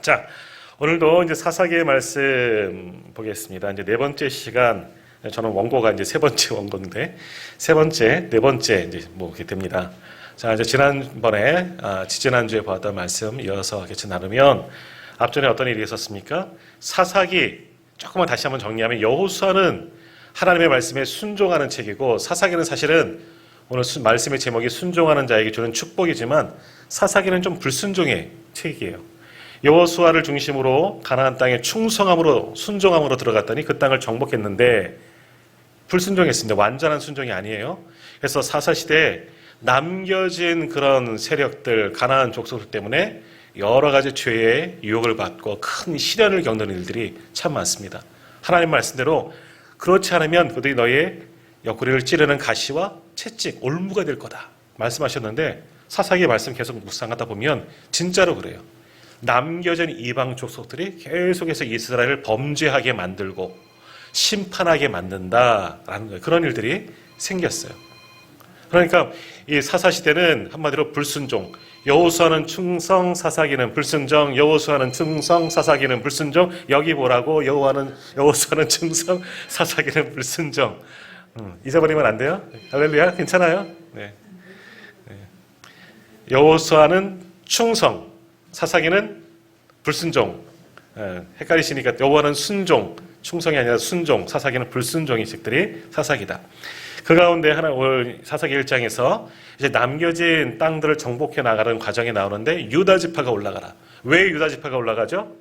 자, 오늘도 이제 사사기의 말씀 보겠습니다. 이제 네 번째 시간, 저는 원고가 이제 세 번째 원고인데, 네 번째 이제 이렇게 됩니다. 자, 이제 지지난주에 보았던 말씀 이어서 같이 나누면, 앞전에 어떤 일이 있었습니까? 사사기, 조금만 다시 한번 정리하면, 여호수아는 하나님의 말씀에 순종하는 책이고, 사사기는 사실은 오늘 말씀의 제목이 순종하는 자에게 주는 축복이지만, 사사기는 좀 불순종의 책이에요. 여호수아를 중심으로 가나안 땅에 순종함으로 들어갔더니 그 땅을 정복했는데 불순종했습니다. 완전한 순종이 아니에요. 그래서 사사시대에 남겨진 그런 세력들, 가나안 족속들 때문에 여러 가지 죄의 유혹을 받고 큰 시련을 겪는 일들이 참 많습니다. 하나님 말씀대로 그렇지 않으면 그들이 너의 옆구리를 찌르는 가시와 채찍, 올무가 될 거다 말씀하셨는데, 사사기의 말씀 계속 묵상하다 보면 진짜로 그래요. 남겨진 이방 족속들이 계속해서 이스라엘을 범죄하게 만들고 심판하게 만든다라는 거예요. 그런 일들이 생겼어요. 그러니까 이 사사시대는 한마디로 불순종, 여호수아는 충성, 사사기는 불순종, 여호수아는 충성, 사사기는 불순종. 여기 보라고, 여호수아는 충성, 사사기는 불순종. 잊어버리면 안 돼요? 할렐루야, 괜찮아요? 네. 여호수아는 충성, 사사기는 불순종. 헷갈리시니까 여호와는 순종, 충성이 아니라 순종, 사사기는 불순종의 책들이 사사기다. 그 가운데 오늘 사사기 1장에서 이제 남겨진 땅들을 정복해 나가는 과정이 나오는데, 유다 지파가 올라가라. 왜 유다 지파가 올라가죠?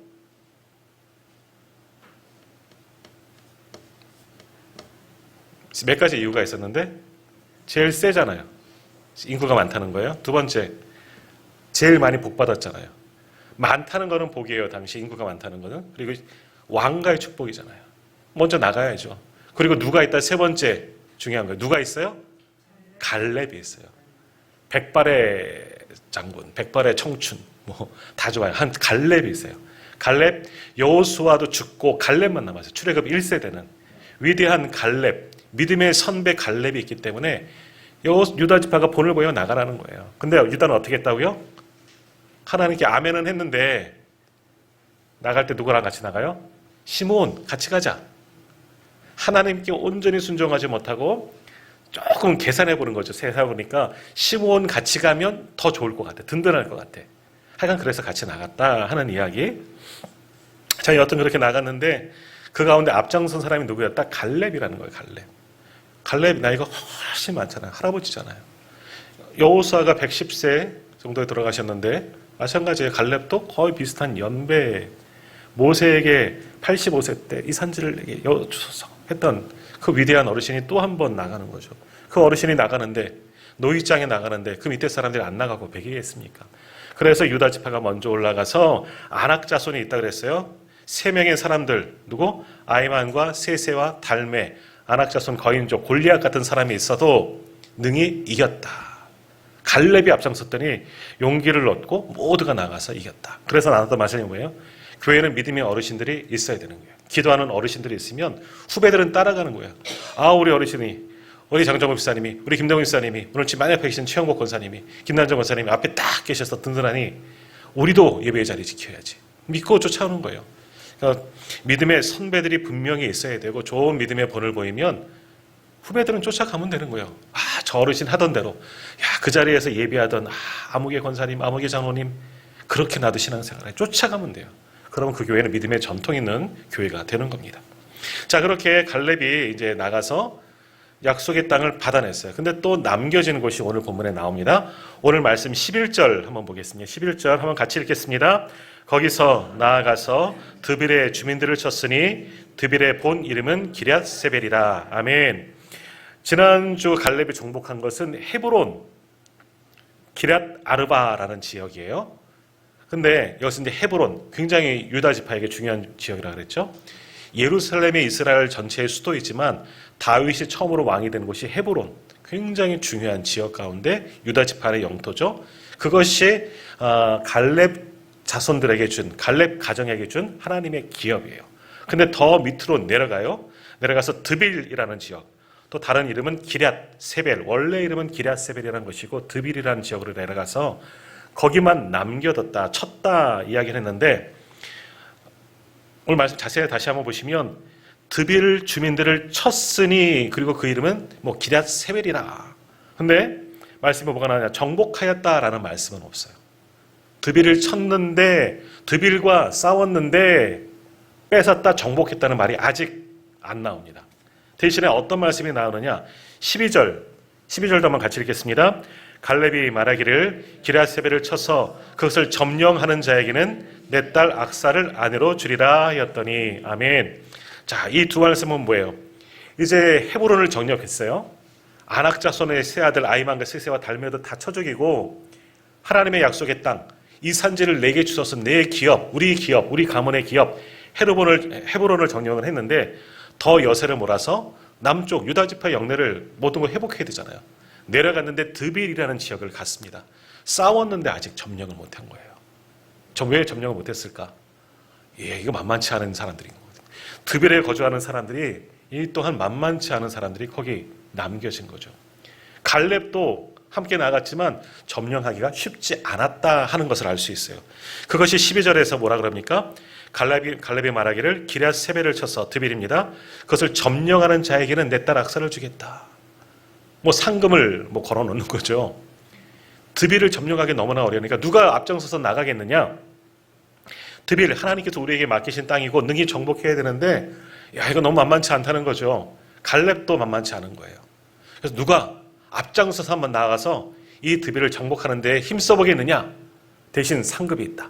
몇 가지 이유가 있었는데, 제일 세잖아요. 인구가 많다는 거예요. 두 번째, 제일 많이 복받았잖아요. 많다는 거는 복이에요. 당시 인구가 많다는 거는. 그리고 왕가의 축복이잖아요. 먼저 나가야죠. 그리고 누가 있다. 세 번째 중요한 거예요. 누가 있어요? 갈렙이 있어요. 백발의 장군, 백발의 청춘, 다 좋아요. 한 갈렙이 있어요. 갈렙, 여호수아도 죽고 갈렙만 남았어요. 출애굽 1세대는 위대한 갈렙, 믿음의 선배 갈렙이 있기 때문에 유다 지파가 본을 보여 나가라는 거예요. 근데 유다는 어떻게 했다고요? 하나님께 아멘은 했는데 나갈 때 누구랑 같이 나가요? 시므온, 같이 가자. 하나님께 온전히 순종하지 못하고 조금 계산해 보는 거죠. 세상 보니까 시므온 같이 가면 더 좋을 것 같아. 든든할 것 같아. 하여간 그래서 같이 나갔다 하는 이야기. 자, 여튼 그렇게 나갔는데 그 가운데 앞장선 사람이 누구였다? 갈렙이라는 거예요. 갈렙 나이가 훨씬 많잖아요. 할아버지잖아요. 여호수아가 110세 정도에 돌아가셨는데 마찬가지예요. 갈렙도 거의 비슷한 연배, 모세에게 85세 때 이 산지를 내게 여주소서 했던 그 위대한 어르신이 또 한 번 나가는 거죠. 그 어르신이 나가는데, 노이장에 나가는데 그 밑에 사람들이 안 나가고 배기겠습니까? 그래서 유다 지파가 먼저 올라가서 아낙 자손이 있다 그랬어요. 3명의 사람들, 누구? 아이만과 세세와 달메, 아낙 자손 거인족 골리앗 같은 사람이 있어도 능히 이겼다. 갈렙이 앞장섰더니 용기를 얻고 모두가 나가서 이겼다. 그래서 나눴던 말씀이 뭐예요? 교회는 믿음의 어르신들이 있어야 되는 거예요. 기도하는 어르신들이 있으면 후배들은 따라가는 거예요. 우리 어르신이, 우리 장정호 집사님이, 우리 김동훈 집사님이, 오늘 지금 만약에 계신 최영복 권사님이, 김난정 권사님이 앞에 딱 계셔서 든든하니 우리도 예배의 자리 지켜야지. 믿고 쫓아오는 거예요. 그러니까 믿음의 선배들이 분명히 있어야 되고, 좋은 믿음의 본을 보이면 후배들은 쫓아가면 되는 거예요. 저 어르신 하던 대로, 그 자리에서 예배하던 아무개 권사님, 아무개 장로님, 그렇게 나도 신앙생활에 쫓아가면 돼요. 그러면 그 교회는 믿음의 전통 있는 교회가 되는 겁니다. 자, 그렇게 갈렙이 이제 나가서 약속의 땅을 받아냈어요. 근데 또 남겨진 곳이 오늘 본문에 나옵니다. 오늘 말씀 11절 한번 보겠습니다. 11절 한번 같이 읽겠습니다. 거기서 나아가서 드빌의 주민들을 쳤으니 드빌의 본 이름은 기럇 세벨이라. 아멘. 지난주 갈렙이 정복한 것은 헤브론, 기럇 아르바라는 지역이에요. 근데 여기서 이제 헤브론, 굉장히 유다 지파에게 중요한 지역이라 그랬죠. 예루살렘이 이스라엘 전체의 수도이지만 다윗이 처음으로 왕이 된 곳이 헤브론, 굉장히 중요한 지역 가운데 유다 지파의 영토죠. 그것이 갈렙 자손들에게 준, 갈렙 가정에게 준 하나님의 기업이에요. 근데 더 밑으로 내려가서 드빌이라는 지역, 또 다른 이름은 기럇 세벨, 원래 이름은 기럇 세벨이라는 것이고 드빌이라는 지역으로 내려가서 거기만 남겨뒀다, 쳤다 이야기를 했는데, 오늘 말씀 자세히 다시 한번 보시면 드빌 주민들을 쳤으니 그리고 그 이름은 뭐 기럇 세벨이라. 근데 말씀이 뭐가 나오냐? 정복하였다라는 말씀은 없어요. 드빌을 쳤는데 드빌과 싸웠는데 뺏었다 정복했다는 말이 아직 안 나옵니다. 대신에 어떤 말씀이 나오느냐? 12절도 한번 같이 읽겠습니다. 갈렙이 말하기를 기럇세벨을 쳐서 그것을 점령하는 자에게는 내 딸 악사를 아내로 주리라 하였더니 아멘. 자, 이 두 말씀은 뭐예요? 이제 헤브론을 정력했어요. 아낙 자손의 세 아들 아히만과 세세와 달메도 다 쳐 죽이고 하나님의 약속의 땅 이 산지를 내게 주셔서 내 기업, 우리 가문의 기업 헤브론을 정령을 했는데 더 여세를 몰아서 남쪽 유다 지파 영내를 모든 걸 회복해야 되잖아요. 내려갔는데 드빌이라는 지역을 갔습니다. 싸웠는데 아직 점령을 못한 거예요. 왜 점령을 못했을까? 이거 만만치 않은 사람들인 거거든요. 드빌에 거주하는 사람들이 이 또한 만만치 않은 사람들이 거기 남겨진 거죠. 갈렙도 함께 나갔지만 점령하기가 쉽지 않았다 하는 것을 알 수 있어요. 그것이 12절에서 뭐라 그럽니까? 갈렙이 말하기를 기럇세벨을 쳐서 드빌입니다. 그것을 점령하는 자에게는 내 딸 악사를 주겠다. 상금을 걸어 놓는 거죠. 드빌을 점령하기 너무나 어려우니까 누가 앞장서서 나가겠느냐? 드빌, 하나님께서 우리에게 맡기신 땅이고 능히 정복해야 되는데 이거 너무 만만치 않다는 거죠. 갈렙도 만만치 않은 거예요. 그래서 누가 앞장서서 한번 나가서 이 드빌을 정복하는 데 힘써보겠느냐? 대신 상급이 있다.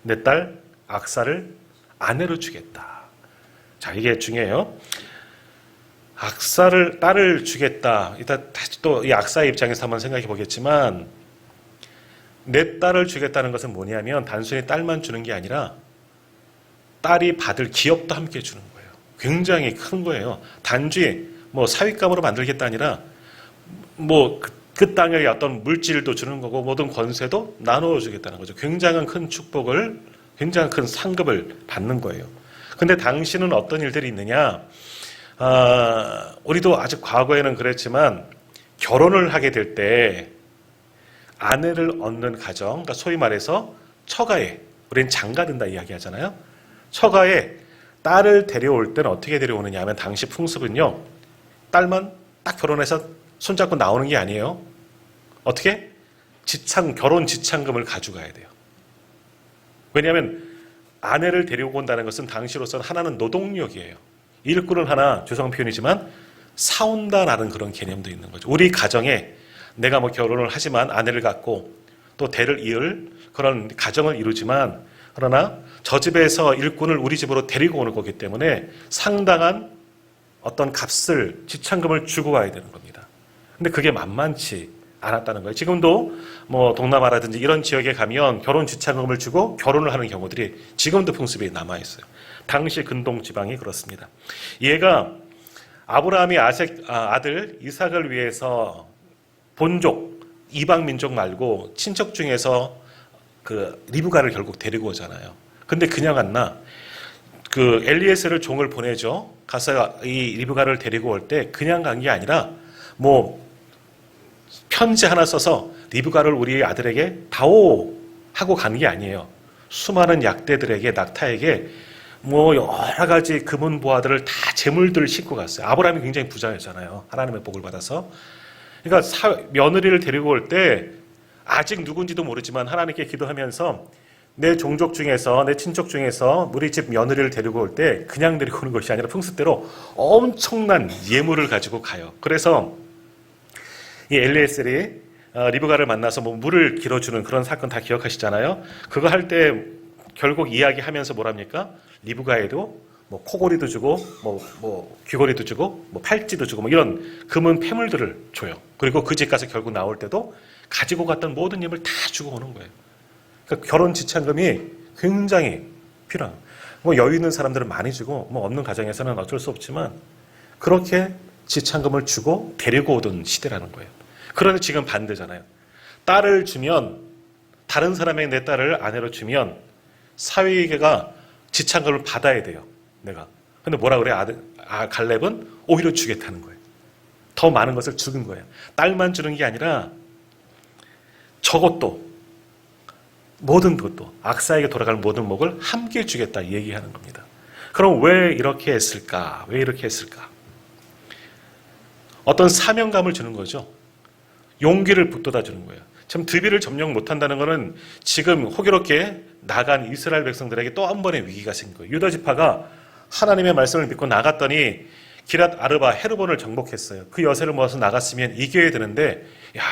내 딸 악사를 아내로 주겠다. 자, 이게 중요해요. 딸을 주겠다. 이따 다시 또 이 악사의 입장에서 한번 생각해 보겠지만 내 딸을 주겠다는 것은 뭐냐면 단순히 딸만 주는 게 아니라 딸이 받을 기업도 함께 주는 거예요. 굉장히 큰 거예요. 단지 사윗감으로 만들겠다 아니라 그 땅의 어떤 물질도 주는 거고 모든 권세도 나누어 주겠다는 거죠. 굉장한 큰 축복을, 굉장한 큰 상급을 받는 거예요. 근데 당시는 어떤 일들이 있느냐? 우리도 아직 과거에는 그랬지만 결혼을 하게 될 때 아내를 얻는 가정, 그러니까 소위 말해서 처가에, 우리는 장가든다 이야기 하잖아요. 처가에 딸을 데려올 때는 어떻게 데려오느냐 하면 당시 풍습은요. 딸만 딱 결혼해서 손잡고 나오는 게 아니에요. 어떻게? 결혼 지참금을 가져가야 돼요. 왜냐하면 아내를 데리고 온다는 것은 당시로서는 하나는 노동력이에요. 일꾼은 하나, 죄송한 표현이지만 사온다라는 그런 개념도 있는 거죠. 우리 가정에 내가 결혼을 하지만 아내를 갖고 또 대를 이을 그런 가정을 이루지만 그러나 저 집에서 일꾼을 우리 집으로 데리고 오는 거기 때문에 상당한 어떤 값을, 지참금을 주고 와야 되는 겁니다. 근데 그게 만만치 않았다는 거예요. 지금도 동남아라든지 이런 지역에 가면 결혼 지참금을 주고 결혼을 하는 경우들이 지금도 풍습이 남아있어요. 당시 근동 지방이 그렇습니다. 얘가 아브라함이 아들 이삭을 위해서 본족, 이방 민족 말고 친척 중에서 그 리브가를 결국 데리고 오잖아요. 근데 그냥 안 나. 그 엘리에셀을 종을 보내죠. 가서 이 리브가를 데리고 올 때 그냥 간 게 아니라 편지 하나 써서 리브가를 우리 아들에게 다오 하고 간 게 아니에요. 수많은 약대들에게, 낙타에게 여러 가지 금은 보화들을 다 재물들을 싣고 갔어요. 아브라함이 굉장히 부자였잖아요. 하나님의 복을 받아서. 그러니까 며느리를 데리고 올 때 아직 누군지도 모르지만 하나님께 기도하면서 내 종족 중에서, 내 친척 중에서 우리 집 며느리를 데리고 올 때 그냥 데리고 오는 것이 아니라 풍습대로 엄청난 예물을 가지고 가요. 그래서 이 엘리에셀이 리브가를 만나서 물을 길어주는 그런 사건 다 기억하시잖아요. 그거 할 때 결국 이야기하면서 뭐랍니까? 리브가에도 코골이도 주고 귀걸이도 주고 팔찌도 주고 이런 금은 폐물들을 줘요. 그리고 그 집 가서 결국 나올 때도 가지고 갔던 모든 힘을 다 주고 오는 거예요. 그러니까 결혼 지참금이 굉장히 필요한. 여유 있는 사람들은 많이 주고 없는 가정에서는 어쩔 수 없지만 그렇게 지참금을 주고 데리고 오던 시대라는 거예요. 그런데 지금 반대잖아요. 딸을 주면 다른 사람에게 내 딸을 아내로 주면 사위가 지참금을 받아야 돼요. 내가. 근데 뭐라 그래? 갈렙은 오히려 주겠다는 거예요. 더 많은 것을 주는 거예요. 딸만 주는 게 아니라 저것도 모든 것도 악사에게 돌아갈 모든 목을 함께 주겠다 얘기하는 겁니다. 그럼 왜 이렇게 했을까? 왜 이렇게 했을까? 어떤 사명감을 주는 거죠. 용기를 북돋아 주는 거예요. 참 드비를 점령 못한다는 것은 지금 호기롭게 나간 이스라엘 백성들에게 또 한 번의 위기가 생긴 거예요. 유다 지파가 하나님의 말씀을 믿고 나갔더니 기랏 아르바 헤르본을 정복했어요. 그 여세를 모아서 나갔으면 이겨야 되는데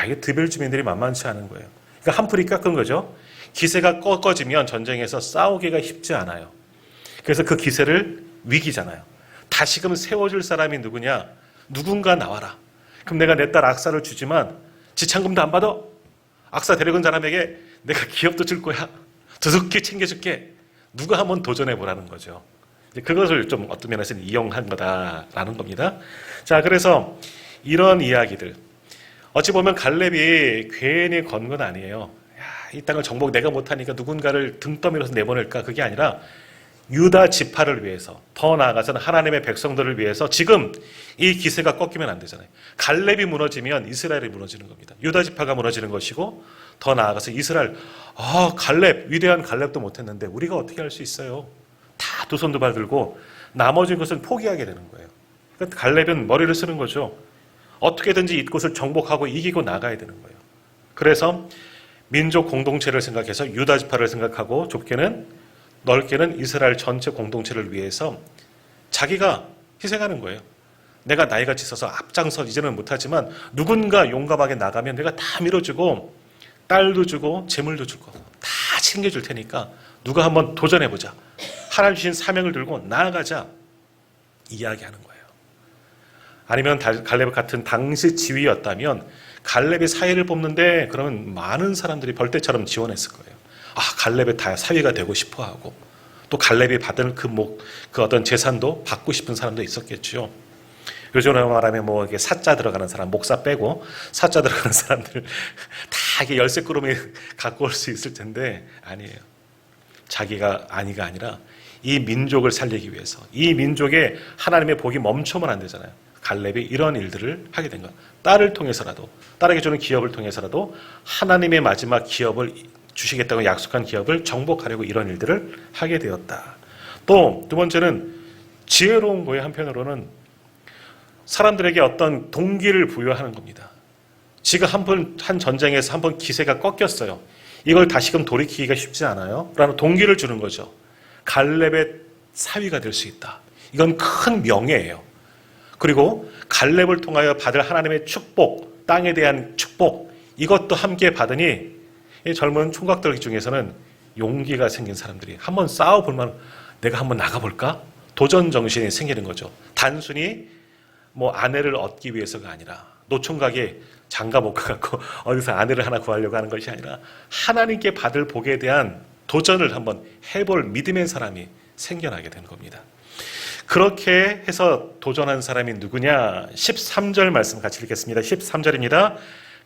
이게 드빌 주민들이 만만치 않은 거예요. 그러니까 한풀이 깎은 거죠. 기세가 꺾어지면 전쟁에서 싸우기가 쉽지 않아요. 그래서 그 기세를 위기잖아요. 다시금 세워줄 사람이 누구냐? 누군가 나와라. 그럼 내가 내 딸 악사를 주지만 지참금도 안 받아. 악사 데려간 사람에게 내가 기업도 줄 거야. 두둑히 챙겨줄게. 누가 한번 도전해보라는 거죠. 그것을 좀 어떤 면에서는 이용한 거다라는 겁니다. 자, 그래서 이런 이야기들. 어찌 보면 갈렙이 괜히 건 건 아니에요. 이 땅을 정복 내가 못하니까 누군가를 등 떠밀어서 내보낼까? 그게 아니라 유다 지파를 위해서, 더 나아가서는 하나님의 백성들을 위해서 지금 이 기세가 꺾이면 안 되잖아요. 갈렙이 무너지면 이스라엘이 무너지는 겁니다. 유다 지파가 무너지는 것이고, 더 나아가서 이스라엘, 갈렙, 위대한 갈렙도 못했는데 우리가 어떻게 할 수 있어요? 다 두 손 두 발 들고 나머지 것은 포기하게 되는 거예요. 그러니까 갈렙은 머리를 쓰는 거죠. 어떻게든지 이곳을 정복하고 이기고 나가야 되는 거예요. 그래서 민족 공동체를 생각해서 유다 지파를 생각하고 좁게는 넓게는 이스라엘 전체 공동체를 위해서 자기가 희생하는 거예요. 내가 나이같이 있어서 앞장서 이제는 못하지만 누군가 용감하게 나가면 내가 다 밀어주고 딸도 주고 재물도 줄 거고 다 챙겨줄 테니까 누가 한번 도전해보자. 하나님 주신 사명을 들고 나아가자. 이야기하는 거예요. 아니면 갈렙 같은 당시 지휘였다면 갈렙이 사위를 뽑는데 그러면 많은 사람들이 벌떼처럼 지원했을 거예요. 갈렙의 다 사위가 되고 싶어 하고 또 갈렙이 받을 그 어떤 재산도 받고 싶은 사람도 있었겠죠. 요즘으로 말하면 이게 사자 들어가는 사람, 목사 빼고 사자 들어가는 사람들 다 이게 열쇠꾸러미 갖고 올 수 있을 텐데 아니에요. 자기가 아니라 이 민족을 살리기 위해서 이 민족의 하나님의 복이 멈추면 안 되잖아요. 갈렙이 이런 일들을 하게 된 거예요. 딸을 통해서라도 딸에게 주는 기업을 통해서라도 하나님의 마지막 기업을 주시겠다고 약속한 기업을 정복하려고 이런 일들을 하게 되었다. 또 두 번째는 지혜로운 거예요. 한편으로는 사람들에게 어떤 동기를 부여하는 겁니다. 지금 한 전쟁에서 한 번 기세가 꺾였어요. 이걸 다시금 돌이키기가 쉽지 않아요. 라는 동기를 주는 거죠. 갈렙의 사위가 될 수 있다. 이건 큰 명예예요. 그리고 갈렙을 통하여 받을 하나님의 축복, 땅에 대한 축복, 이것도 함께 받으니 이 젊은 총각들 중에서는 용기가 생긴 사람들이 한번 싸워볼만, 내가 한번 나가볼까? 도전 정신이 생기는 거죠. 단순히 아내를 얻기 위해서가 아니라 노총각이 장가 못 가갖고 어디서 아내를 하나 구하려고 하는 것이 아니라 하나님께 받을 복에 대한 도전을 한번 해볼 믿음의 사람이 생겨나게 된 겁니다. 그렇게 해서 도전한 사람이 누구냐? 13절 말씀 같이 읽겠습니다. 13절입니다.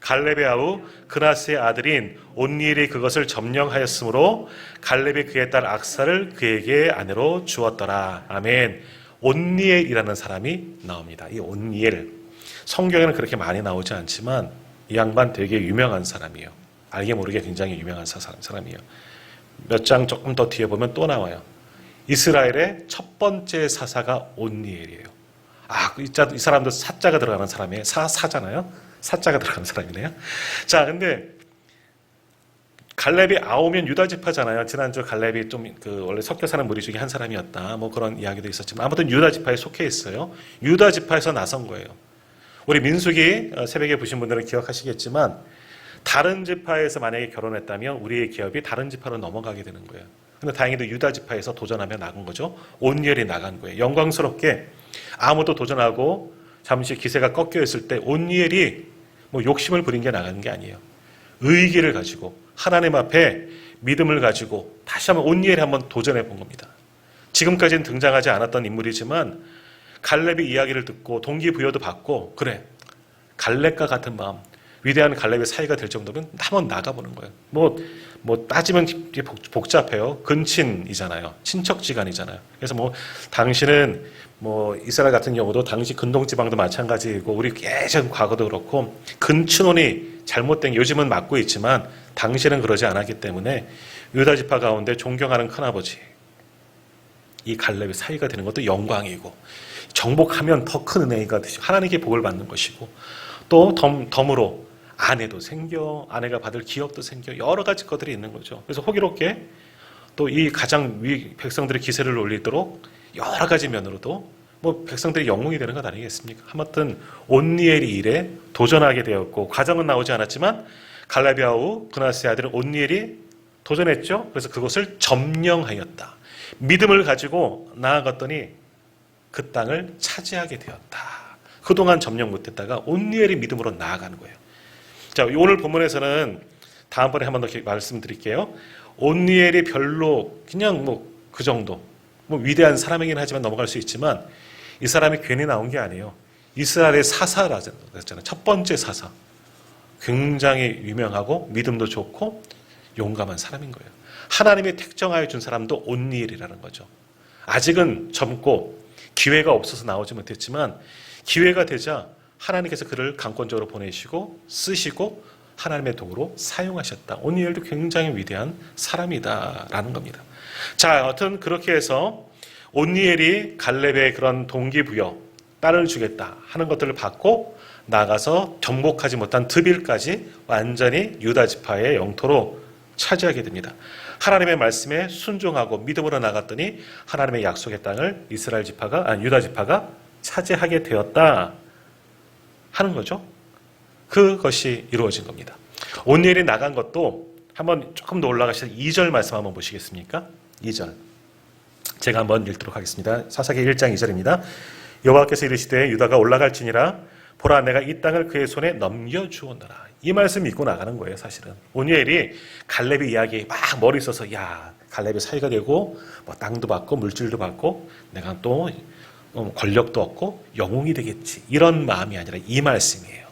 갈렙의 아우 그나스의 아들인 온니엘이 그것을 점령하였으므로 갈렙이 그의 딸 악사를 그에게 아내로 주었더라. 아멘. 온니엘이라는 사람이 나옵니다. 이 온니엘, 성경에는 그렇게 많이 나오지 않지만 이 양반 되게 유명한 사람이에요. 알게 모르게 굉장히 유명한 사람이에요. 몇 장 조금 더 뒤에 보면 또 나와요. 이스라엘의 첫 번째 사사가 온니엘이에요. 이 사람도 사자가 들어가는 사람이에요. 사잖아요. 사자가 들어가는 사람이네요. 자, 근데 갈렙이 아오면 유다 지파잖아요. 지난주 갈렙이 좀 원래 섞여 사는 무리 중에 한 사람이었다. 그런 이야기도 있었지만 아무튼 유다 지파에 속해 있어요. 유다 지파에서 나선 거예요. 우리 민수기 새벽에 보신 분들은 기억하시겠지만 다른 지파에서 만약에 결혼했다면 우리의 기업이 다른 지파로 넘어가게 되는 거예요. 근데 다행히도 유다 지파에서 도전하며 나간 거죠. 온니엘이 나간 거예요. 영광스럽게 아무도 도전하고 잠시 기세가 꺾여 있을 때 온니엘이 욕심을 부린 게 나가는 게 아니에요. 의기를 가지고 하나님 앞에 믿음을 가지고 다시 한번 온니엘이 한번 도전해 본 겁니다. 지금까지는 등장하지 않았던 인물이지만 갈렙의 이야기를 듣고 동기부여도 받고 그래 갈렙과 같은 마음 위대한 갈렙의 사이가 될 정도면 한번 나가보는 거예요. 따지면 복잡해요. 근친이잖아요. 친척지간이잖아요. 그래서 당신은 이스라엘 같은 경우도 당시 근동지방도 마찬가지이고 우리 예전 과거도 그렇고 근친혼이 잘못된 요즘은 막고 있지만 당시는 그러지 않았기 때문에 유다 지파 가운데 존경하는 큰아버지 이 갈렙의 사위가 되는 것도 영광이고, 정복하면 더 큰 은혜가 되시고 하나님께 복을 받는 것이고, 또 덤으로 아내도 생겨, 아내가 받을 기업도 생겨, 여러 가지 것들이 있는 거죠. 그래서 호기롭게 또 이 가장 위 백성들의 기세를 올리도록 여러 가지 면으로도 뭐 백성들이 영웅이 되는 것 아니겠습니까? 하마튼 온니엘이 일에 도전하게 되었고, 과정은 나오지 않았지만 갈렙의 아우 브나스의 아들은 온니엘이 도전했죠. 그래서 그것을 점령하였다. 믿음을 가지고 나아갔더니 그 땅을 차지하게 되었다. 그동안 점령 못했다가 온니엘이 믿음으로 나아가는 거예요. 자, 오늘 본문에서는 다음번에 한 번 더 말씀드릴게요. 온니엘이 별로 그냥 뭐 그 정도, 뭐 위대한 사람이긴 하지만 넘어갈 수 있지만, 이 사람이 괜히 나온 게 아니에요. 이스라엘의 사사라고 했잖아요. 첫 번째 사사. 굉장히 유명하고 믿음도 좋고 용감한 사람인 거예요. 하나님이 택정하여 준 사람도 온니엘이라는 거죠. 아직은 젊고 기회가 없어서 나오지 못했지만, 기회가 되자 하나님께서 그를 강권적으로 보내시고 쓰시고 하나님의 도구로 사용하셨다. 온니엘도 굉장히 위대한 사람이다라는 겁니다. 자, 여하튼 그렇게 해서 온니엘이 갈렙의 그런 동기부여, 딸을 주겠다 하는 것들을 받고 나가서 정복하지 못한 드빌까지 완전히 유다 지파의 영토로 차지하게 됩니다. 하나님의 말씀에 순종하고 믿음으로 나갔더니 하나님의 약속의 땅을 유다 지파가 차지하게 되었다 하는 거죠. 그것이 이루어진 겁니다. 온니엘이 나간 것도 한번 조금 더 올라가셔서 2절 말씀 한번 보시겠습니까? 2절. 제가 한번 읽도록 하겠습니다. 사사기 1장 2절입니다. 여호와께서 이르시되 유다가 올라갈지니라, 보라 내가 이 땅을 그의 손에 넘겨주었노라. 이 말씀 믿고 나가는 거예요. 사실은 온니엘이 갈렙의 이야기에 막 머리 써서, 야, 갈렙의 사이가 되고 뭐 땅도 받고 물질도 받고 내가 또 권력도 얻고 영웅이 되겠지, 이런 마음이 아니라 이 말씀이에요.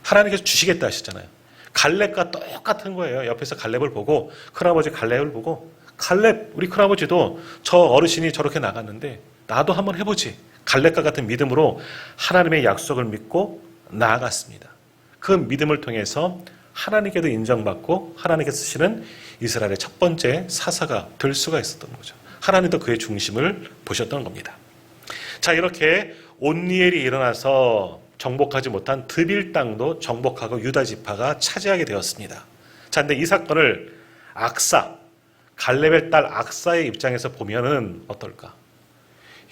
하나님께서 주시겠다 하셨잖아요. 갈렙과 똑같은 거예요. 옆에서 갈렙을 보고, 큰아버지 갈렙을 보고, 갈렙, 우리 큰아버지도 저 어르신이 저렇게 나갔는데 나도 한번 해보지. 갈렙과 같은 믿음으로 하나님의 약속을 믿고 나아갔습니다. 그 믿음을 통해서 하나님께도 인정받고 하나님께서 쓰시는 이스라엘의 첫 번째 사사가 될 수가 있었던 거죠. 하나님도 그의 중심을 보셨던 겁니다. 자, 이렇게 온니엘이 일어나서 정복하지 못한 드빌 땅도 정복하고 유다 지파가 차지하게 되었습니다. 자, 근데 이 사건을 갈렙의 딸 악사의 입장에서 보면은 어떨까?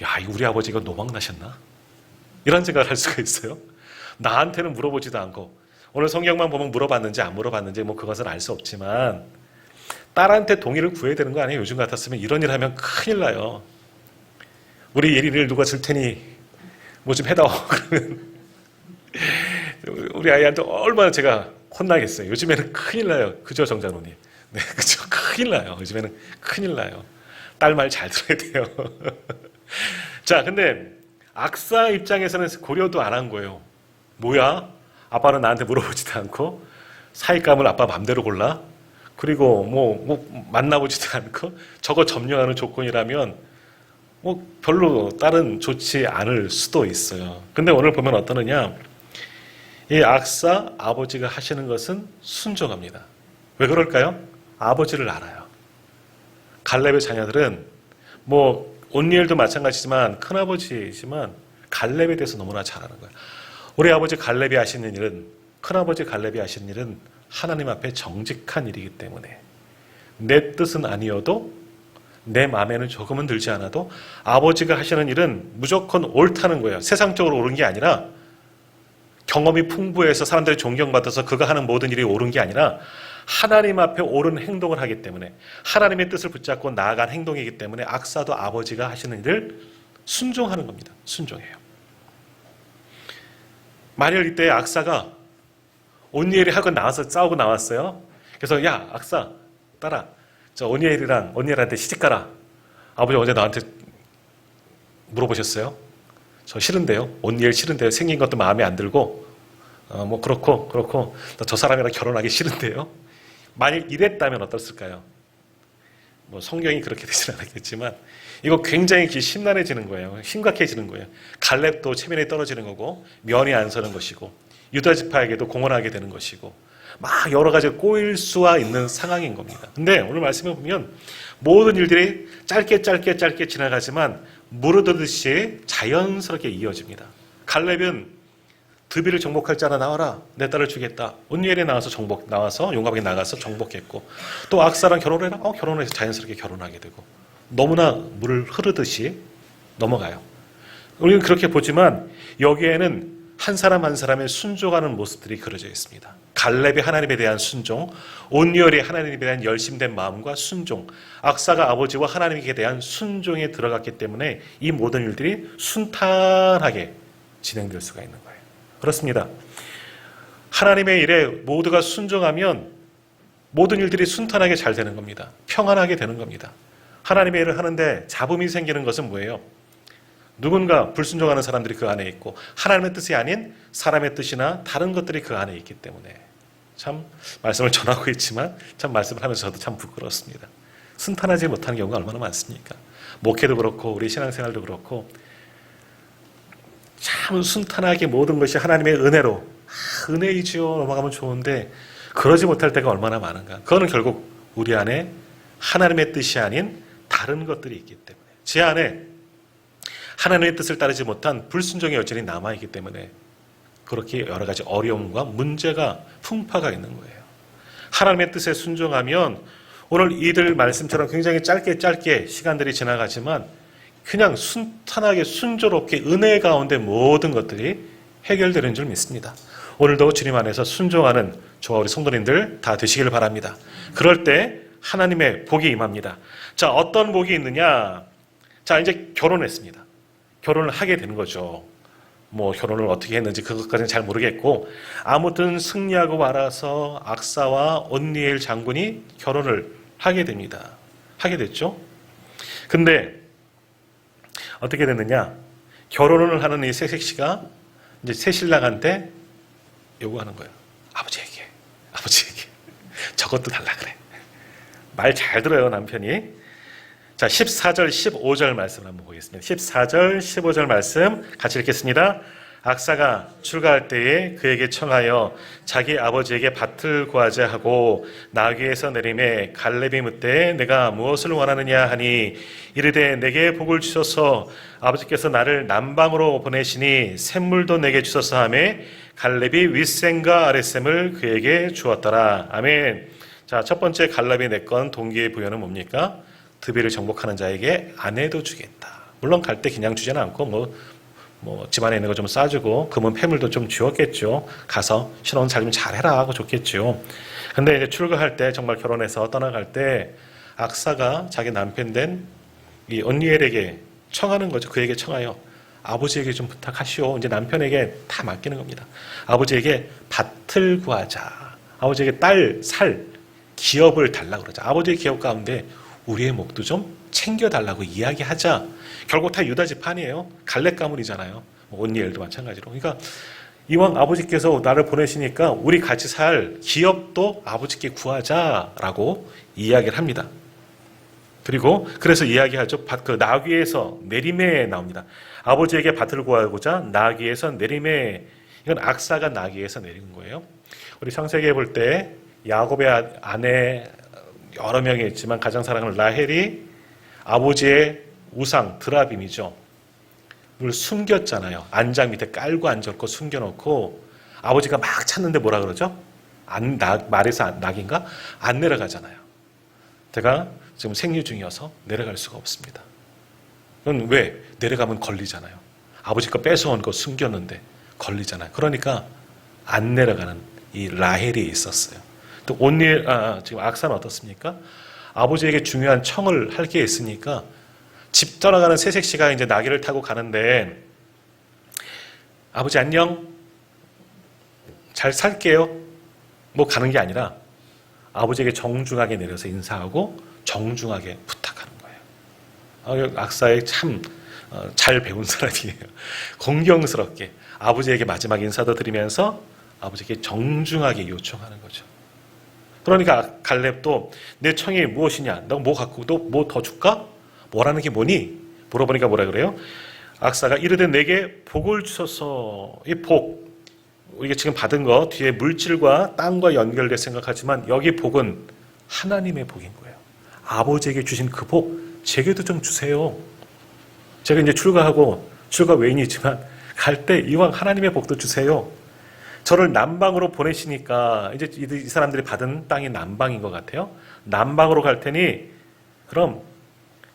야, 우리 아버지가 노망 나셨나? 이런 생각을 할 수가 있어요. 나한테는 물어보지도 않고, 오늘 성경만 보면 물어봤는지 안 물어봤는지 뭐 그것은 알 수 없지만, 딸한테 동의를 구해야 되는 거 아니에요? 요즘 같았으면 이런 일 하면 큰일 나요. 우리 예린이를 누가 줄 테니 뭐 좀 해다오 그러면 우리 아이한테 얼마나 제가 혼나겠어요. 요즘에는 큰일 나요. 그죠, 정장로님? 네, 그죠. 큰일 나요. 요즘에는 큰일 나요. 딸 말 잘 들어야 돼요. 자, 근데 악사 입장에서는 고려도 안 한 거예요. 뭐야? 아빠는 나한테 물어보지도 않고 사익감을 아빠 맘대로 골라? 그리고 뭐 만나보지도 않고 저거 점령하는 조건이라면 뭐 별로 딸은 좋지 않을 수도 있어요. 근데 오늘 보면 어떠느냐? 이 악사 아버지가 하시는 것은 순종합니다. 왜 그럴까요? 아버지를 알아요. 갈렙의 자녀들은 뭐 온니엘도 마찬가지지만 큰아버지지만 갈렙에 대해서 너무나 잘 아는 거예요. 우리 아버지 갈렙이 하시는 일은, 큰아버지 갈렙이 하시는 일은 하나님 앞에 정직한 일이기 때문에 내 뜻은 아니어도, 내 마음에는 조금은 들지 않아도 아버지가 하시는 일은 무조건 옳다는 거예요. 세상적으로 옳은 게 아니라, 경험이 풍부해서 사람들이 존경받아서 그가 하는 모든 일이 옳은 게 아니라 하나님 앞에 옳은 행동을 하기 때문에, 하나님의 뜻을 붙잡고 나아간 행동이기 때문에 악사도 아버지가 하시는 일을 순종하는 겁니다. 순종해요. 만일 이때 악사가 온니엘이 하고 나와서 싸우고 나왔어요. 그래서 야, 악사 딸아, 저 온니엘한테 시집가라. 아버지 어제 나한테 물어보셨어요? 저 싫은데요. 온니엘 싫은데요. 생긴 것도 마음에 안 들고 뭐 그렇고 저 사람이랑 결혼하기 싫은데요. 만일 이랬다면 어떻을까요? 뭐 성경이 그렇게 되진 않았겠지만 이거 굉장히 심란해지는 거예요. 심각해지는 거예요. 갈렙도 체면이 떨어지는 거고, 면이 안 서는 것이고, 유다 지파에게도 공언하게 되는 것이고, 막 여러 가지 꼬일 수가 있는 상황인 겁니다. 근데 오늘 말씀해 보면 모든 일들이 짧게 지나가지만 무르르듯이 자연스럽게 이어집니다. 갈렙은 드비를 정복할 자라 나와라. 내 딸을 주겠다. 온니엘이 나와서 용감하게 나가서 정복했고 또 악사랑 결혼해라. 결혼해서 자연스럽게 결혼하게 되고 너무나 물을 흐르듯이 넘어가요. 우리는 그렇게 보지만 여기에는 한 사람 한 사람의 순종하는 모습들이 그려져 있습니다. 갈렙이 하나님에 대한 순종, 온니엘이 하나님에 대한 열심된 마음과 순종, 악사가 아버지와 하나님께 대한 순종에 들어갔기 때문에 이 모든 일들이 순탄하게 진행될 수가 있는 거예요. 그렇습니다. 하나님의 일에 모두가 순종하면 모든 일들이 순탄하게 잘 되는 겁니다. 평안하게 되는 겁니다. 하나님의 일을 하는데 잡음이 생기는 것은 뭐예요? 누군가 불순종하는 사람들이 그 안에 있고 하나님의 뜻이 아닌 사람의 뜻이나 다른 것들이 그 안에 있기 때문에 참 말씀을 전하고 있지만 참 말씀을 하면서 저도 참 부끄럽습니다. 순탄하지 못하는 경우가 얼마나 많습니까? 목회도 그렇고 우리 신앙생활도 그렇고 참 순탄하게 모든 것이 하나님의 은혜로 은혜이지요 넘어가면 좋은데 그러지 못할 때가 얼마나 많은가. 그거는 결국 우리 안에 하나님의 뜻이 아닌 다른 것들이 있기 때문에 제 안에 하나님의 뜻을 따르지 못한 불순종의 여전히 남아있기 때문에 그렇게 여러 가지 어려움과 문제가 풍파가 있는 거예요. 하나님의 뜻에 순종하면 오늘 이들 말씀처럼 굉장히 짧게 시간들이 지나가지만 그냥 순탄하게 순조롭게 은혜 가운데 모든 것들이 해결되는 줄 믿습니다. 오늘도 주님 안에서 순종하는 저와 우리 성도님들 다 되시길 바랍니다. 그럴 때 하나님의 복이 임합니다. 자, 어떤 복이 있느냐? 자, 이제 결혼했습니다. 결혼을 하게 되는 거죠. 뭐 결혼을 어떻게 했는지 그것까지는 잘 모르겠고 아무튼 승리하고 말아서 악사와 온니엘 장군이 결혼을 하게 됩니다. 하게 됐죠. 근데 어떻게 됐느냐? 결혼을 하는 이 새색시가 이제 새신랑한테 요구하는 거예요. 아버지에게 저것도 달라 그래. 말 잘 들어요 남편이. 자, 14절, 15절 말씀을 한번 보겠습니다. 14절, 15절 말씀 같이 읽겠습니다. 악사가 출가할 때에 그에게 청하여 자기 아버지에게 밭을 구하자 하고 나귀에서 내림에 갈렙이 묻되 내가 무엇을 원하느냐 하니 이르되 내게 복을 주소서 아버지께서 나를 남방으로 보내시니 샘물도 내게 주소서 하며 갈렙이 윗샘과 아랫샘을 그에게 주었더라. 아멘. 자, 첫 번째 갈렙이 냈건 동기의 부여는 뭡니까? 드비를 정복하는 자에게 아내도 주겠다. 물론 갈 때 그냥 주지는 않고 뭐 집안에 있는 거 좀 싸주고 금은 패물도 좀 주었겠죠. 가서 신혼 살림 잘해라 하고 좋겠죠. 근데 이제 출가할 때 정말 결혼해서 떠나갈 때 악사가 자기 남편 된 이 온니엘에게 청하는 거죠. 그에게 청하여 아버지에게 좀 부탁하시오. 이제 남편에게 다 맡기는 겁니다. 아버지에게 밭을 구하자. 아버지에게 딸, 살, 기업을 달라고 그러자. 아버지의 기업 가운데 우리의 목도 좀 챙겨달라고 이야기하자. 결국 다 유다 집안이에요. 갈렙 가문이잖아요. 온니엘도 마찬가지로. 그러니까 이왕 아버지께서 나를 보내시니까 우리 같이 살 기업도 아버지께 구하자라고 이야기를 합니다. 그리고 그래서 이야기하죠. 그 나귀에서 내림에 나옵니다. 아버지에게 밭을 구하고자 나귀에서 내림에. 이건 악사가 나귀에서 내린 거예요. 우리 창세기에 볼 때 야곱의 아내 여러 명이 있지만 가장 사랑하는 라헬이 아버지의 우상 드라빔이죠. 를 숨겼잖아요. 안장 밑에 깔고 앉았고 숨겨놓고 아버지가 막 찾는데 뭐라 그러죠? 말에서 낙인가? 안 내려가잖아요. 제가 지금 생리 중이어서 내려갈 수가 없습니다. 그건 왜? 내려가면 걸리잖아요. 아버지 거 뺏어온 거 숨겼는데 걸리잖아요. 그러니까 안 내려가는 이 라헬이 있었어요. 또 지금 악사는 어떻습니까? 아버지에게 중요한 청을 할 게 있으니까 집 떠나가는 새색시가 이제 나귀를 타고 가는데 아버지 안녕 잘 살게요 뭐 가는 게 아니라 아버지에게 정중하게 내려서 인사하고 정중하게 부탁하는 거예요. 악사에 참 잘 배운 사람이에요. 공경스럽게 아버지에게 마지막 인사도 드리면서 아버지에게 정중하게 요청하는 거죠. 그러니까 갈렙도 내 청이 무엇이냐? 너 뭐 갖고 또 뭐 더 줄까? 뭐라는 게 뭐니? 물어보니까 뭐라 그래요? 악사가 이르되 내게 복을 주소서. 이 복, 우리가 지금 받은 거 뒤에 물질과 땅과 연결돼 생각하지만 여기 복은 하나님의 복인 거예요. 아버지에게 주신 그 복 제게도 좀 주세요. 제가 이제 출가 외인이지만 갈 때 이왕 하나님의 복도 주세요. 저를 남방으로 보내시니까 이제 이 사람들이 받은 땅이 남방인 것 같아요. 남방으로 갈 테니 그럼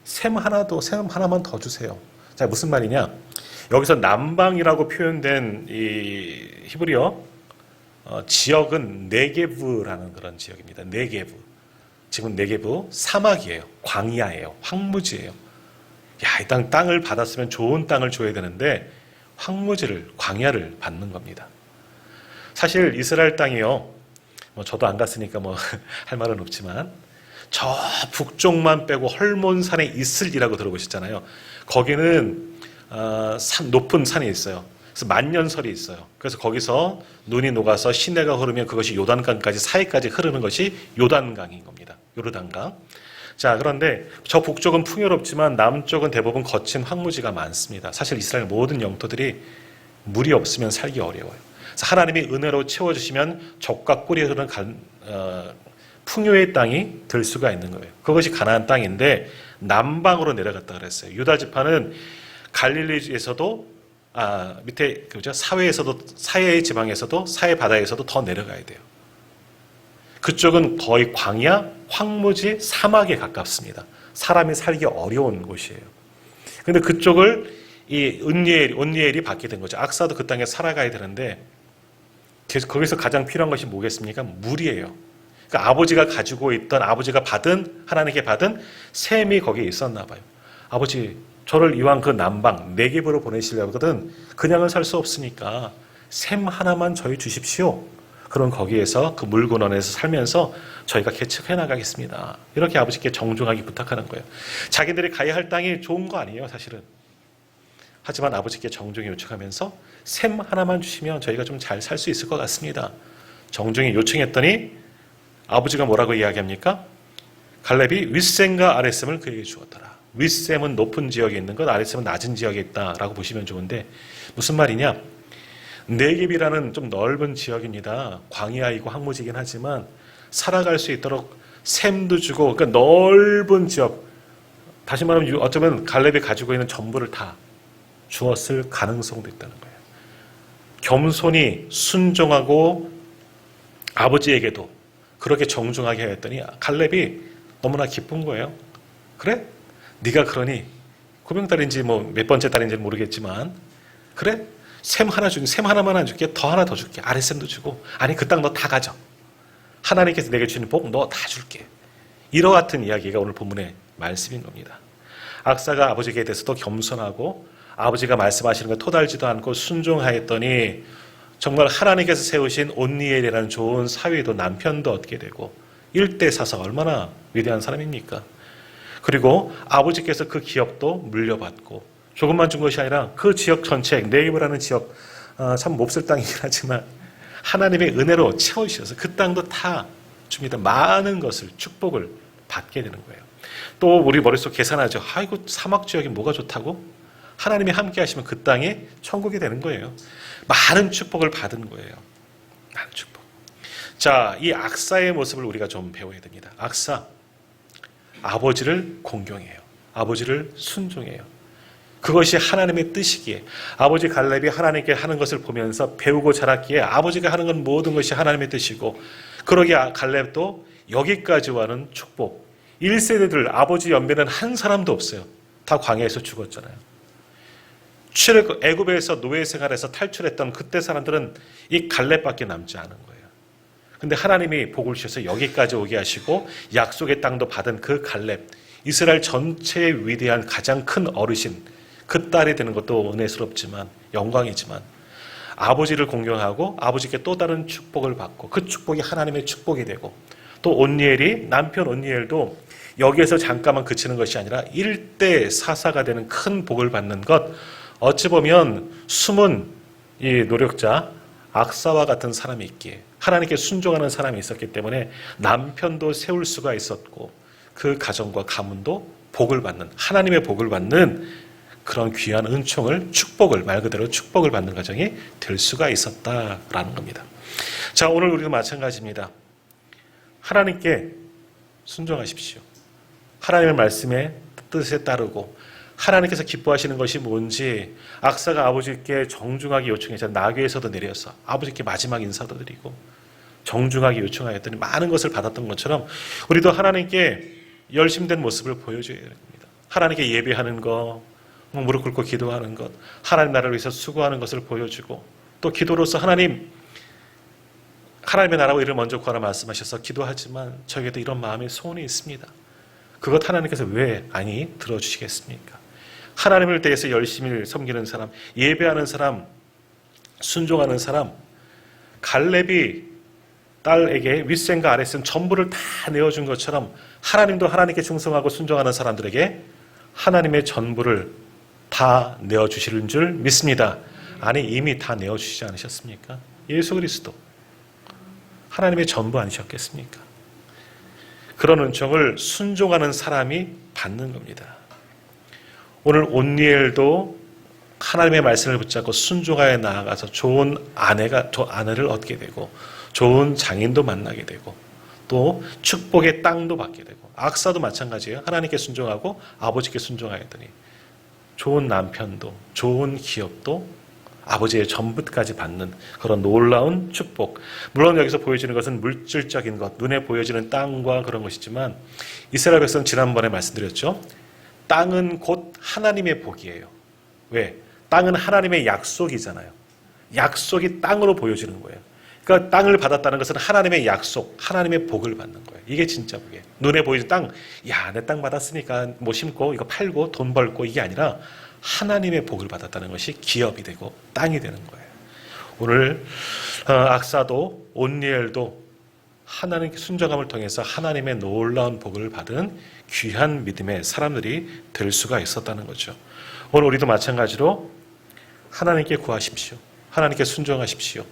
샘 하나만 더 주세요. 자, 무슨 말이냐? 여기서 남방이라고 표현된 이 히브리어 지역은 네게브라는 그런 지역입니다. 네게브. 지금 네게브 사막이에요. 광야예요. 황무지예요. 야, 이 땅을 받았으면 좋은 땅을 줘야 되는데 황무지를, 광야를 받는 겁니다. 사실 이스라엘 땅이요. 저도 안 갔으니까 할 말은 없지만 저 북쪽만 빼고 헐몬산에 이슬이라고 들어보셨잖아요. 거기는 높은 산이 있어요. 그래서 만년설이 있어요. 그래서 거기서 눈이 녹아서 시내가 흐르면 그것이 요단강까지 사이까지 흐르는 것이 요단강인 겁니다. 요르단강. 자, 그런데 저 북쪽은 풍요롭지만 남쪽은 대부분 거친 황무지가 많습니다. 사실 이스라엘 모든 영토들이 물이 없으면 살기 어려워요. 그래서 하나님이 은혜로 채워주시면 적과 꿀이 흐르는 풍요의 땅이 될 수가 있는 거예요. 그것이 가나안 땅인데 남방으로 내려갔다 그랬어요. 유다 지파는 갈릴리에서도 밑에 사회에서도 사해 지방에서도 사해 바다에서도 더 내려가야 돼요. 그쪽은 거의 광야, 황무지, 사막에 가깝습니다. 사람이 살기 어려운 곳이에요. 그런데 그쪽을 이 온니엘이 받게 된 거죠. 악사도 그 땅에 살아가야 되는데 거기서 가장 필요한 것이 뭐겠습니까? 물이에요. 그러니까 아버지가 받은 하나님께 받은 샘이 거기에 있었나 봐요. 아버지, 저를 이왕 그 남방 네겝으로 보내시려거든 그냥은 살 수 없으니까 샘 하나만 저희 주십시오. 그럼 거기에서 그 물근원에서 살면서 저희가 개척해 나가겠습니다. 이렇게 아버지께 정중하게 부탁하는 거예요. 자기들이 가야 할 땅이 좋은 거 아니에요, 사실은. 하지만 아버지께 정중히 요청하면서 샘 하나만 주시면 저희가 좀 잘 살 수 있을 것 같습니다. 정중히 요청했더니 아버지가 뭐라고 이야기합니까? 갈렙이 윗샘과 아랫샘을 그에게 주었더라. 윗샘은 높은 지역에 있는 것, 아랫샘은 낮은 지역에 있다라고 보시면 좋은데 무슨 말이냐? 네겝이라는 좀 넓은 지역입니다. 광야이고 황무지긴 하지만 살아갈 수 있도록 샘도 주고 그러니까 넓은 지역, 다시 말하면 어쩌면 갈렙이 가지고 있는 전부를 다 주었을 가능성도 있다는 거예요. 겸손히 순종하고 아버지에게도 그렇게 정중하게 했더니 갈렙이 너무나 기쁜 거예요. 그래? 네가 그러니 구명딸인지 몇 번째 딸인지는 모르겠지만 그래? 샘 하나만 안 줄게. 더 하나 더 줄게. 아랫샘도 주고. 아니 그 땅 너 다 가져. 하나님께서 내게 주신 복 너 다 줄게. 이와 같은 이야기가 오늘 본문의 말씀인 겁니다. 악사가 아버지에 대해서도 겸손하고 아버지가 말씀하시는 걸 토달지도 않고 순종하였더니 정말 하나님께서 세우신 온니엘이라는 좋은 사위도 남편도 얻게 되고 일대사사가 얼마나 위대한 사람입니까? 그리고 아버지께서 그 기업도 물려받고 조금만 준 것이 아니라 그 지역 전체, 네이버라는 지역 참 몹쓸 땅이긴 하지만 하나님의 은혜로 채워주셔서 그 땅도 다 줍니다. 많은 것을 축복을 받게 되는 거예요. 또 우리 머릿속 계산하죠. 아이고 사막 지역이 뭐가 좋다고? 하나님이 함께 하시면 그 땅이 천국이 되는 거예요. 많은 축복을 받은 거예요. 많은 축복. 자, 이 악사의 모습을 우리가 좀 배워야 됩니다. 악사, 아버지를 공경해요. 아버지를 순종해요. 그것이 하나님의 뜻이기에 아버지 갈렙이 하나님께 하는 것을 보면서 배우고 자랐기에 아버지가 하는 건 모든 것이 하나님의 뜻이고 그러기에 갈렙도 여기까지 와는 축복. 1세대들 아버지 연배는 한 사람도 없어요. 다 광야에서 죽었잖아요. 애굽에서 노예 생활에서 탈출했던 그때 사람들은 이 갈렙밖에 남지 않은 거예요. 근데 하나님이 복을 주셔서 여기까지 오게 하시고 약속의 땅도 받은 그 갈렙, 이스라엘 전체의 위대한 가장 큰 어르신, 그 딸이 되는 것도 은혜스럽지만 영광이지만 아버지를 공경하고 아버지께 또 다른 축복을 받고 그 축복이 하나님의 축복이 되고 또 온니엘이 남편 온니엘도 여기에서 잠깐만 그치는 것이 아니라 일대 사사가 되는 큰 복을 받는 것, 어찌 보면 숨은 이 노력자 악사와 같은 사람이 있기에 하나님께 순종하는 사람이 있었기 때문에 남편도 세울 수가 있었고 그 가정과 가문도 복을 받는 하나님의 복을 받는 그런 귀한 은총을 축복을 말 그대로 축복을 받는 과정이 될 수가 있었다라는 겁니다. 자, 오늘 우리도 마찬가지입니다. 하나님께 순종하십시오. 하나님의 말씀에 뜻에 따르고 하나님께서 기뻐하시는 것이 뭔지 악사가 아버지께 정중하게 요청해서 나귀에서도 내려서 아버지께 마지막 인사도 드리고 정중하게 요청하였더니 많은 것을 받았던 것처럼 우리도 하나님께 열심된 모습을 보여줘야 됩니다. 하나님께 예배하는 것, 무릎 꿇고 기도하는 것, 하나님 나라를 위해서 수고하는 것을 보여주고 또 기도로서 하나님의 나라와 일을 먼저 구하라 말씀하셔서 기도하지만 저에게도 이런 마음의 소원이 있습니다. 그것 하나님께서 왜 아니 들어주시겠습니까? 하나님을 대해서 열심히 섬기는 사람, 예배하는 사람, 순종하는 사람, 갈렙이 딸에게 윗셈과 아랫셈 전부를 다 내어준 것처럼 하나님도 하나님께 충성하고 순종하는 사람들에게 하나님의 전부를 다 내어주시는 줄 믿습니다. 아니 이미 다 내어주시지 않으셨습니까? 예수 그리스도 하나님의 전부 아니셨겠습니까? 그런 은총을 순종하는 사람이 받는 겁니다. 오늘 온니엘도 하나님의 말씀을 붙잡고 순종하여 나아가서 좋은 아내를 얻게 되고 좋은 장인도 만나게 되고 또 축복의 땅도 받게 되고 악사도 마찬가지예요. 하나님께 순종하고 아버지께 순종하였더니 좋은 남편도 좋은 기업도 아버지의 전부까지 받는 그런 놀라운 축복. 물론 여기서 보여지는 것은 물질적인 것, 눈에 보여지는 땅과 그런 것이지만 이스라엘 백성 지난번에 말씀드렸죠. 땅은 곧 하나님의 복이에요. 왜? 땅은 하나님의 약속이잖아요. 약속이 땅으로 보여지는 거예요. 그러니까 땅을 받았다는 것은 하나님의 약속, 하나님의 복을 받는 거예요. 이게 진짜 복이에요. 눈에 보이는 땅, 야, 내 땅 받았으니까 뭐 심고 이거 팔고 돈 벌고 이게 아니라 하나님의 복을 받았다는 것이 기업이 되고 땅이 되는 거예요. 오늘 악사도 온니엘도 하나님께 순종함을 통해서 하나님의 놀라운 복을 받은 귀한 믿음의 사람들이 될 수가 있었다는 거죠. 오늘 우리도 마찬가지로 하나님께 구하십시오. 하나님께 순종하십시오.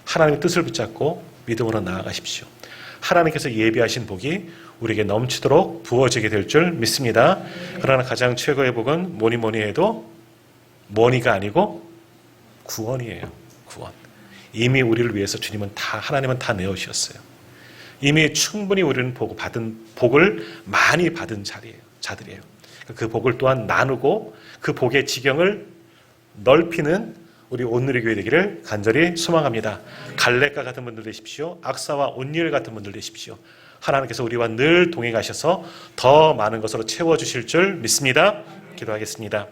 하나님의 뜻을 붙잡고 믿음으로 나아가십시오. 하나님께서 예비하신 복이 우리에게 넘치도록 부어지게 될 줄 믿습니다. 그러나 가장 최고의 복은 뭐니 해도 뭐니가 아니고 구원이에요. 구원. 이미 우리를 위해서 하나님은 다 내어주셨어요. 이미 충분히 우리는 복을 많이 받은 자들이에요. 그 복을 또한 나누고 그 복의 지경을 넓히는 우리 온누리교회 되기를 간절히 소망합니다. 갈렙과 같은 분들 되십시오. 악사와 온니엘 같은 분들 되십시오. 하나님께서 우리와 늘 동행하셔서 더 많은 것으로 채워주실 줄 믿습니다. 기도하겠습니다.